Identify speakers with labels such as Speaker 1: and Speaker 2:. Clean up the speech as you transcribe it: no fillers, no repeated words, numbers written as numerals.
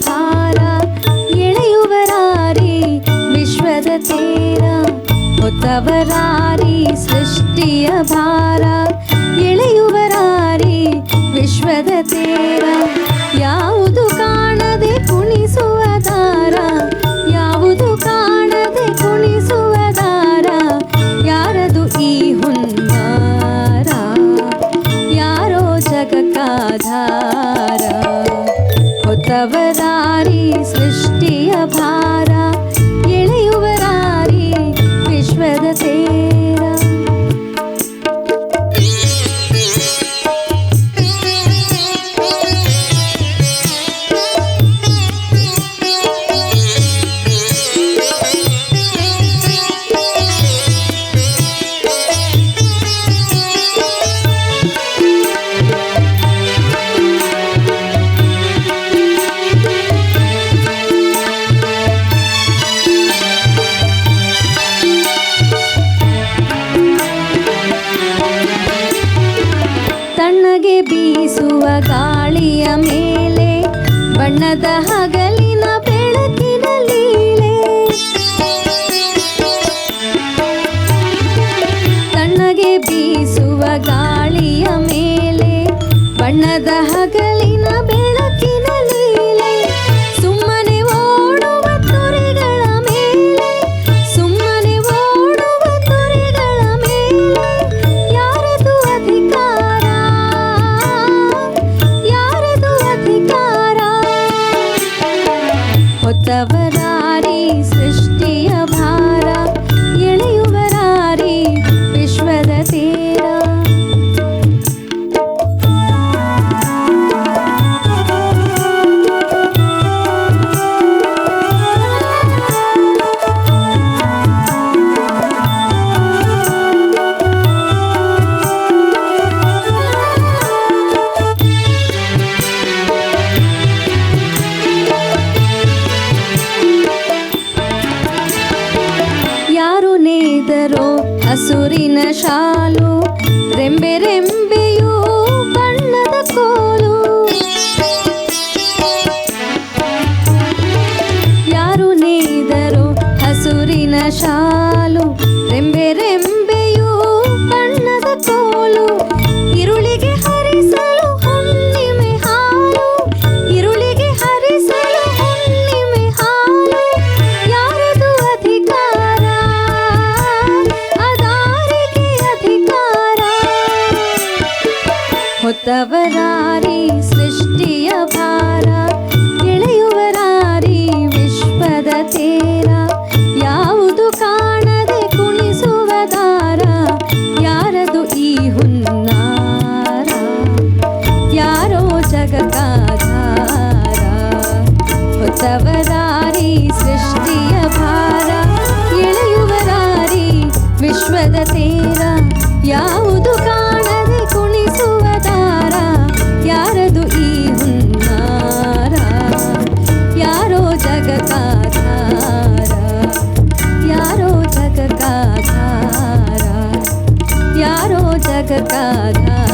Speaker 1: ಭಾರ ಎಳೆಯುವರಾರಿ ವಿಶ್ವದ ತೇರ. ಹೊತ್ತವರಾರಿ ಸೃಷ್ಟಿಯ ಭಾರ ಎಳೆಯುವರಾರಿ ವಿಶ್ವದ ತೇರ. ಯಾವುದು ಕಾಣದೆ ಕುಣಿಸುವ ದಾರ, ಯಾವುದು ಕಾಣದೆ ಕುಣಿಸುವ ದಾರ, ಯಾರದು ಈ ಹುನ್ನಾರ, ಯಾರೋ ಜಗಕ್ಕಾಧಾರ. ಹೊತ್ತವರಾರಿ ಸೃಷ್ಟಿಯ ಭಾರ ಎಳೆಯುವರಾರಿ ವಿಶ್ವದ ತೇರ. ತಣ್ಣಗೆ ಬೀಸುವ ಗಾಳಿಯ ಮೇಲೆ ಬಣ್ಣದ ಹಗಲಿನ ಬೆಳಕಿನ ಲೀಲೆ. ತಣ್ಣಗೆ ಬೀಸುವ ಗಾಳಿಯ ಮೇಲೆ ಬಣ್ಣದ ಹಗಲಿನ ಬೆಳಕಿನ ಲೀಲೆ. ಸುಮ್ಮನೆ ಓಡುವ ತೊರೆಗಳ ಮೇಲೆ, ಸುಮ್ಮನೆ ಓಡುವ ತೊರೆಗಳ ಮೇಲೆ, ಯಾರದು ಅಧಿಕಾರ, ಯಾರದು ಅಧಿಕಾರ. ಹೊತ್ತವರಾರಿ ಸೃಷ್ಟಿಯ ಭಾರ ಎಳೆಯುವರಾರಿ ವಿಶ್ವದ ತೇರ. ಯಾರು ನೇದರೋ ಹಸುರಿನ ಶಾಲು, ರೆಂಬೆ ರೆಂಬೆಯೂ ಬಣ್ಣದ ಕೋಲು. ಯಾರು ನೇದರೋ ಹಸುರಿನ ಶಾಲು, ರೆಂಬೆ ರೆಂಬೆಯೂ ಬಣ್ಣದ ಕೋಲು. ಇರುಳಿಗೆ ಹರಿಸಲು ಹುಣ್ಣಿಮೆ ಹಾಲು, ಇರುಳಿಗೆ ಹರಿಸಲು ಹುಣ್ಣಿಮೆ ಹಾಲು, ಯಾರದು ಅಧಿಕಾರ, ಅದಾರಿಗೆ ಅಧಿಕಾರ. ಹೊತ್ತವರಾರಿ ಸೃಷ್ಟಿಯ ಭಾರ ಎಳೆಯುವರಾರಿ ವಿಶ್ವದ ತೇರ. ಯಾವುದು ಕಾಣದೆ ಕುಣಿಸುವ ದಾರ, ಯಾರದು ಈ ಹುನ್ನಾರ, ಯಾರೋ ಜಗಕ್ಕಾಧಾರ. ಹೊತ್ತವರಾರಿ ಸೃಷ್ಟಿಯ ಭಾರ ಎಳೆಯುವರಾರಿ ವಿಶ್ವದ ತೇರ. ಯಾವುದು ಕಾಣದೆ ಕುಣಿಸುವ ದಾರ, ಯಾರದು ಈ ಹುನ್ನಾರ, ಯಾರೋ ಜಗಕ್ಕಾಧಾರ, ಯಾರೋ ಜಗಕ್ಕಾಧಾರ, ಯಾರೋ ಜಗಕ್ಕಾಧಾರ.